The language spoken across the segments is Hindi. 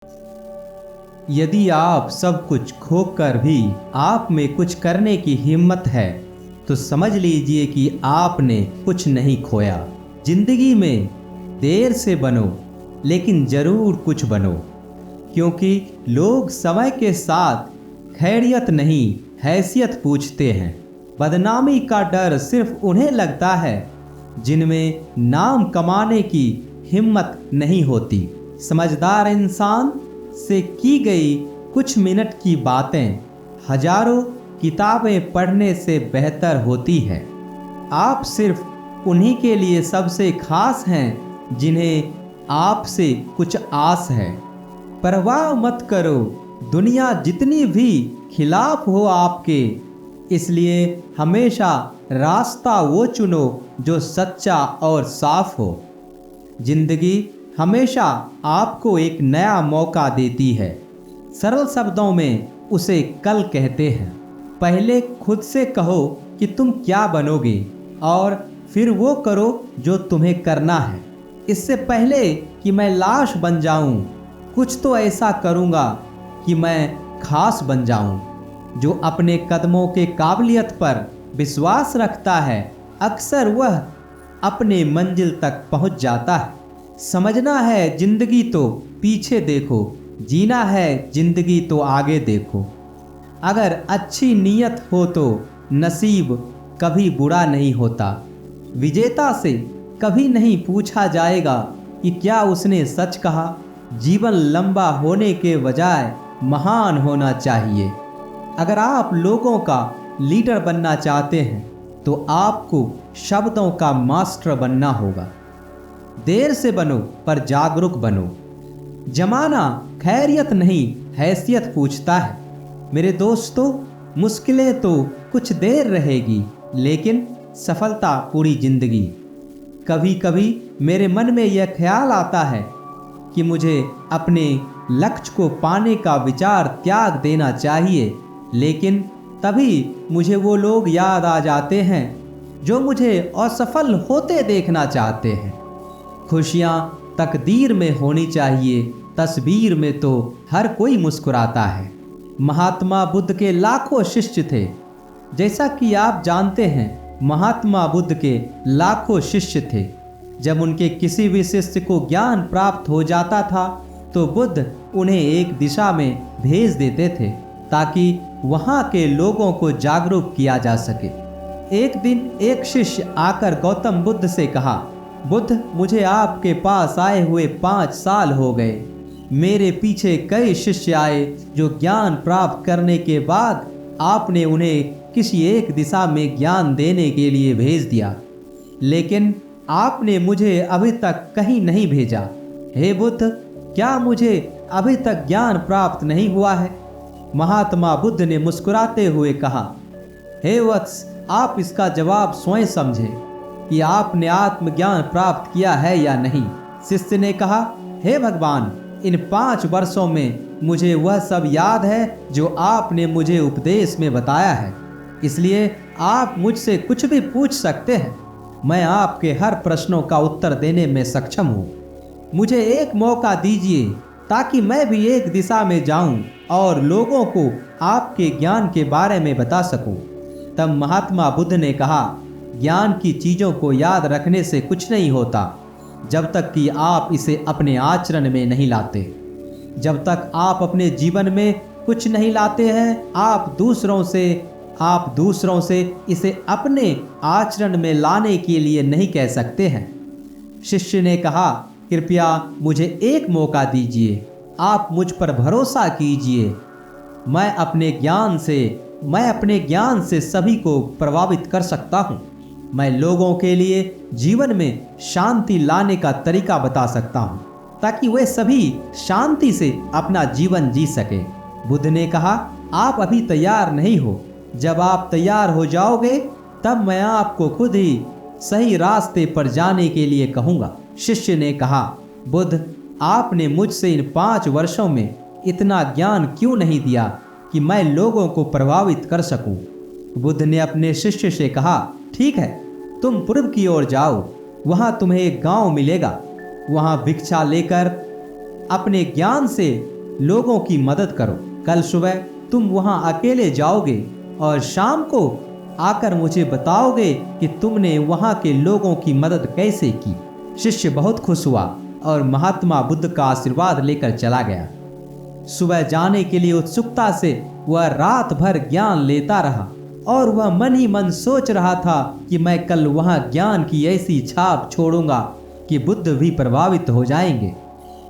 यदि आप सब कुछ खोकर भी आप में कुछ करने की हिम्मत है तो समझ लीजिए कि आपने कुछ नहीं खोया। जिंदगी में देर से बनो लेकिन जरूर कुछ बनो, क्योंकि लोग समय के साथ खैरियत नहीं हैसियत पूछते हैं। बदनामी का डर सिर्फ उन्हें लगता है जिनमें नाम कमाने की हिम्मत नहीं होती। समझदार इंसान से की गई कुछ मिनट की बातें हजारों किताबें पढ़ने से बेहतर होती है। आप सिर्फ उन्हीं के लिए सबसे खास हैं जिन्हें आपसे कुछ आस है। परवाह मत करो दुनिया जितनी भी खिलाफ हो आपके, इसलिए हमेशा रास्ता वो चुनो जो सच्चा और साफ हो। जिंदगी हमेशा आपको एक नया मौका देती है। सरल शब्दों में उसे कल कहते हैं। पहले खुद से कहो कि तुम क्या बनोगे और फिर वो करो जो तुम्हें करना है। इससे पहले कि मैं लाश बन जाऊं, कुछ तो ऐसा करूंगा कि मैं खास बन जाऊं। जो अपने कदमों के काबिलियत पर विश्वास रखता है अक्सर वह अपने मंजिल तक पहुंच जाता है। समझना है जिंदगी तो पीछे देखो, जीना है जिंदगी तो आगे देखो। अगर अच्छी नीयत हो तो नसीब कभी बुरा नहीं होता। विजेता से कभी नहीं पूछा जाएगा कि क्या उसने सच कहा। जीवन लंबा होने के बजाय महान होना चाहिए। अगर आप लोगों का लीडर बनना चाहते हैं तो आपको शब्दों का मास्टर बनना होगा। देर से बनो पर जागरूक बनो। जमाना खैरियत नहीं हैसियत पूछता है। मेरे दोस्तों, मुश्किलें तो कुछ देर रहेगी लेकिन सफलता पूरी जिंदगी। कभी कभी मेरे मन में यह ख्याल आता है कि मुझे अपने लक्ष्य को पाने का विचार त्याग देना चाहिए, लेकिन तभी मुझे वो लोग याद आ जाते हैं जो मुझे असफल होते देखना चाहते हैं। खुशियाँ तकदीर में होनी चाहिए, तस्वीर में तो हर कोई मुस्कुराता है। महात्मा बुद्ध के लाखों शिष्य थे। जैसा कि आप जानते हैं, महात्मा बुद्ध के लाखों शिष्य थे। जब उनके किसी भी शिष्य को ज्ञान प्राप्त हो जाता था तो बुद्ध उन्हें एक दिशा में भेज देते थे ताकि वहाँ के लोगों को जागरूक किया जा सके। एक दिन एक शिष्य आकर गौतम बुद्ध से कहा, बुद्ध, मुझे आपके पास आए हुए 5 साल हो गए। मेरे पीछे कई शिष्य आए जो ज्ञान प्राप्त करने के बाद आपने उन्हें किसी एक दिशा में ज्ञान देने के लिए भेज दिया, लेकिन आपने मुझे अभी तक कहीं नहीं भेजा। हे बुद्ध, क्या मुझे अभी तक ज्ञान प्राप्त नहीं हुआ है? महात्मा बुद्ध ने मुस्कुराते हुए कहा, हे वत्स, आप इसका जवाब स्वयं समझें कि आपने आत्मज्ञान प्राप्त किया है या नहीं। शिष्य ने कहा, हे भगवान, इन 5 वर्षों में मुझे वह सब याद है जो आपने मुझे उपदेश में बताया है, इसलिए आप मुझसे कुछ भी पूछ सकते हैं। मैं आपके हर प्रश्नों का उत्तर देने में सक्षम हूँ। मुझे एक मौका दीजिए ताकि मैं भी एक दिशा में जाऊं और लोगों को आपके ज्ञान के बारे में बता सकूं। तब महात्मा बुद्ध ने कहा, ज्ञान की चीज़ों को याद रखने से कुछ नहीं होता जब तक कि आप इसे अपने आचरण में नहीं लाते। जब तक आप अपने जीवन में कुछ नहीं लाते हैं, आप दूसरों से इसे अपने आचरण में लाने के लिए नहीं कह सकते हैं। शिष्य ने कहा, कृपया मुझे एक मौका दीजिए, आप मुझ पर भरोसा कीजिए। मैं अपने ज्ञान से सभी को प्रभावित कर सकता हूँ। मैं लोगों के लिए जीवन में शांति लाने का तरीका बता सकता हूँ ताकि वे सभी शांति से अपना जीवन जी सके। बुद्ध ने कहा, आप अभी तैयार नहीं हो। जब आप तैयार हो जाओगे तब मैं आपको खुद ही सही रास्ते पर जाने के लिए कहूँगा। शिष्य ने कहा, बुद्ध, आपने मुझसे इन 5 वर्षों में इतना ज्ञान क्यों नहीं दिया कि मैं लोगों को प्रभावित कर सकूं? बुद्ध ने अपने शिष्य से कहा, ठीक है, तुम पूर्व की ओर जाओ, वहां तुम्हें एक गांव मिलेगा। वहां भिक्षा लेकर अपने ज्ञान से लोगों की मदद करो। कल सुबह तुम वहां अकेले जाओगे और शाम को आकर मुझे बताओगे कि तुमने वहां के लोगों की मदद कैसे की। शिष्य बहुत खुश हुआ और महात्मा बुद्ध का आशीर्वाद लेकर चला गया। सुबह जाने के लिए उत्सुकता से वह रात भर ज्ञान लेता रहा और वह मन ही मन सोच रहा था कि मैं कल वहां ज्ञान की ऐसी छाप छोड़ूंगा कि बुद्ध भी प्रभावित हो जाएंगे।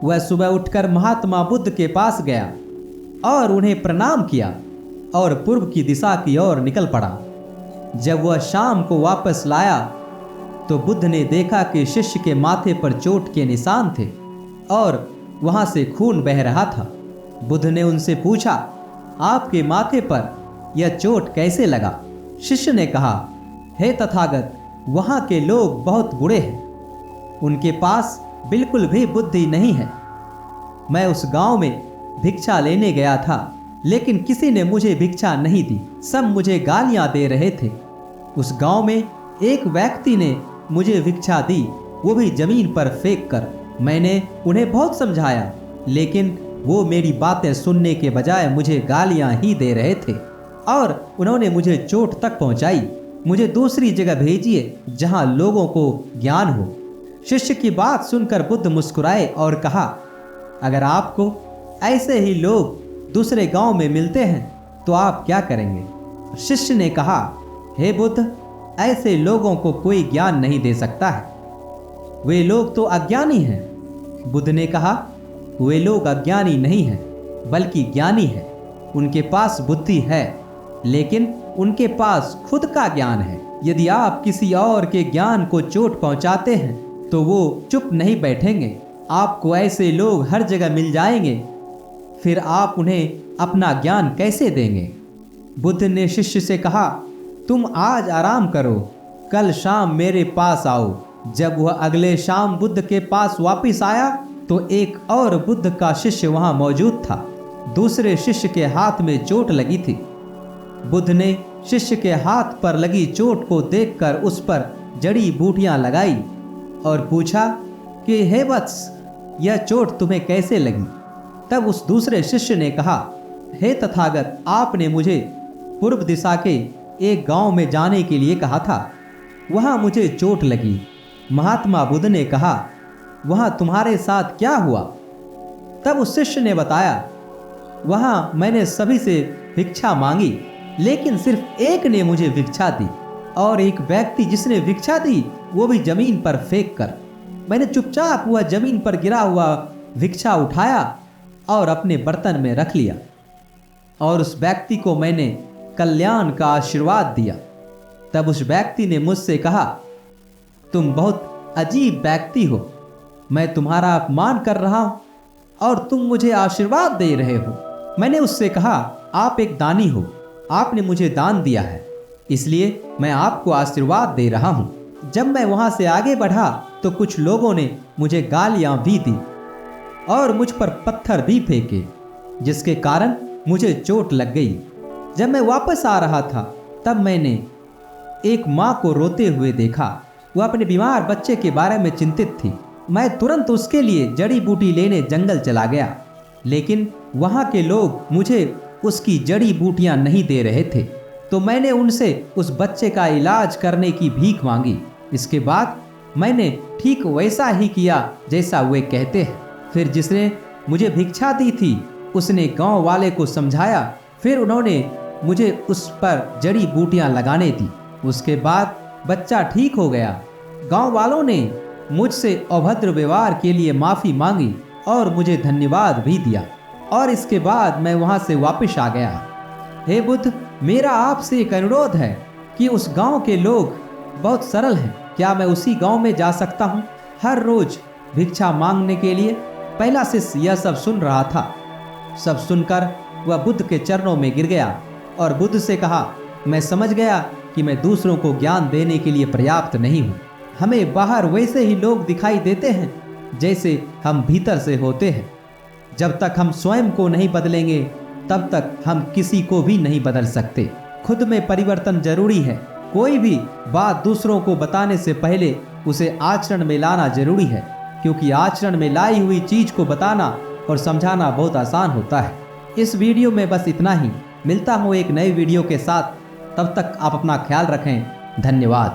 वह सुबह उठकर महात्मा बुद्ध के पास गया और उन्हें प्रणाम किया और पूर्व की दिशा की ओर निकल पड़ा। जब वह शाम को वापस लाया तो बुद्ध ने देखा कि शिष्य के माथे पर चोट के निशान थे और वहां से खून बह रहा था। बुद्ध ने उनसे पूछा, आपके माथे पर यह चोट कैसे लगा? शिष्य ने कहा, हे तथागत, वहां के लोग बहुत बुरे हैं। उनके पास बिल्कुल भी बुद्धि नहीं है। मैं उस गांव में भिक्षा लेने गया था, लेकिन किसी ने मुझे भिक्षा नहीं दी। सब मुझे गालियां दे रहे थे। उस गांव में एक व्यक्ति ने मुझे भिक्षा दी, वो भी जमीन पर फेंक कर। मैंने उन्हें बहुत समझाया, लेकिन वो मेरी बातें सुनने के बजाय मुझे गालियां ही दे रहे थे और उन्होंने मुझे चोट तक पहुंचाई। मुझे दूसरी जगह भेजिए जहां लोगों को ज्ञान हो। शिष्य की बात सुनकर बुद्ध मुस्कुराए और कहा, अगर आपको ऐसे ही लोग दूसरे गांव में मिलते हैं तो आप क्या करेंगे? शिष्य ने कहा, हे बुद्ध, ऐसे लोगों को कोई ज्ञान नहीं दे सकता है। वे लोग तो अज्ञानी हैं। बुद्ध ने कहा, वे लोग अज्ञानी नहीं हैं बल्कि ज्ञानी हैं। उनके पास बुद्धि है, लेकिन उनके पास खुद का ज्ञान है। यदि आप किसी और के ज्ञान को चोट पहुंचाते हैं तो वो चुप नहीं बैठेंगे। आपको ऐसे लोग हर जगह मिल जाएंगे, फिर आप उन्हें अपना ज्ञान कैसे देंगे? बुद्ध ने शिष्य से कहा, तुम आज आराम करो, कल शाम मेरे पास आओ। जब वह अगले शाम बुद्ध के पास वापस आया तो एक और बुद्ध का शिष्य वहां मौजूद था। दूसरे शिष्य के हाथ में चोट लगी थी। बुद्ध ने शिष्य के हाथ पर लगी चोट को देखकर उस पर जड़ी बूटियां लगाई और पूछा कि हे वत्स, यह चोट तुम्हें कैसे लगी? तब उस दूसरे शिष्य ने कहा, हे तथागत, आपने मुझे पूर्व दिशा के एक गांव में जाने के लिए कहा था, वहां मुझे चोट लगी। महात्मा बुद्ध ने कहा, वहां तुम्हारे साथ क्या हुआ? तब उस शिष्य ने बताया, वहां मैंने सभी से भिक्षा मांगी, लेकिन सिर्फ एक ने मुझे भिक्षा दी और एक व्यक्ति जिसने भिक्षा दी वो भी जमीन पर फेंक कर। मैंने चुपचाप वह जमीन पर गिरा हुआ भिक्षा उठाया और अपने बर्तन में रख लिया और उस व्यक्ति को मैंने कल्याण का आशीर्वाद दिया। तब उस व्यक्ति ने मुझसे कहा, तुम बहुत अजीब व्यक्ति हो। मैं तुम्हारा अपमान कर रहा हूं और तुम मुझे आशीर्वाद दे रहे हो। मैंने उससे कहा, आप एक दानी हो, आपने मुझे दान दिया है, इसलिए मैं आपको आशीर्वाद दे रहा हूं। जब मैं वहां से आगे बढ़ा तो कुछ लोगों ने मुझे गालियां भी दी और मुझ पर पत्थर भी फेंके, जिसके कारण मुझे चोट लग गई। जब मैं वापस आ रहा था तब मैंने एक माँ को रोते हुए देखा। वह अपने बीमार बच्चे के बारे में चिंतित थी। मैं तुरंत उसके लिए जड़ी बूटी लेने जंगल चला गया, लेकिन वहाँ के लोग मुझे उसकी जड़ी बूटियाँ नहीं दे रहे थे, तो मैंने उनसे उस बच्चे का इलाज करने की भीख मांगी। इसके बाद मैंने ठीक वैसा ही किया जैसा वे कहते हैं। फिर जिसने मुझे भिक्षा दी थी उसने गांव वाले को समझाया, फिर उन्होंने मुझे उस पर जड़ी बूटियां लगाने दी। उसके बाद बच्चा ठीक हो गया। गांव वालों ने मुझसे अभद्र व्यवहार के लिए माफ़ी मांगी और मुझे धन्यवाद भी दिया और इसके बाद मैं वहां से वापस आ गया। हे बुद्ध, मेरा आपसे एक अनुरोध है कि उस गांव के लोग बहुत सरल हैं। क्या मैं उसी गांव में जा सकता हूं हर रोज भिक्षा मांगने के लिए? पहला शिष्य यह सब सुन रहा था। सब सुनकर वह बुद्ध के चरणों में गिर गया और बुद्ध से कहा, मैं समझ गया कि मैं दूसरों को ज्ञान देने के लिए पर्याप्त नहीं हूँ। हमें बाहर वैसे ही लोग दिखाई देते हैं जैसे हम भीतर से होते हैं। जब तक हम स्वयं को नहीं बदलेंगे तब तक हम किसी को भी नहीं बदल सकते। खुद में परिवर्तन जरूरी है। कोई भी बात दूसरों को बताने से पहले उसे आचरण में लाना जरूरी है, क्योंकि आचरण में लाई हुई चीज को बताना और समझाना बहुत आसान होता है। इस वीडियो में बस इतना ही। मिलता हूँ एक नई वीडियो के साथ, तब तक आप अपना ख्याल रखें। धन्यवाद।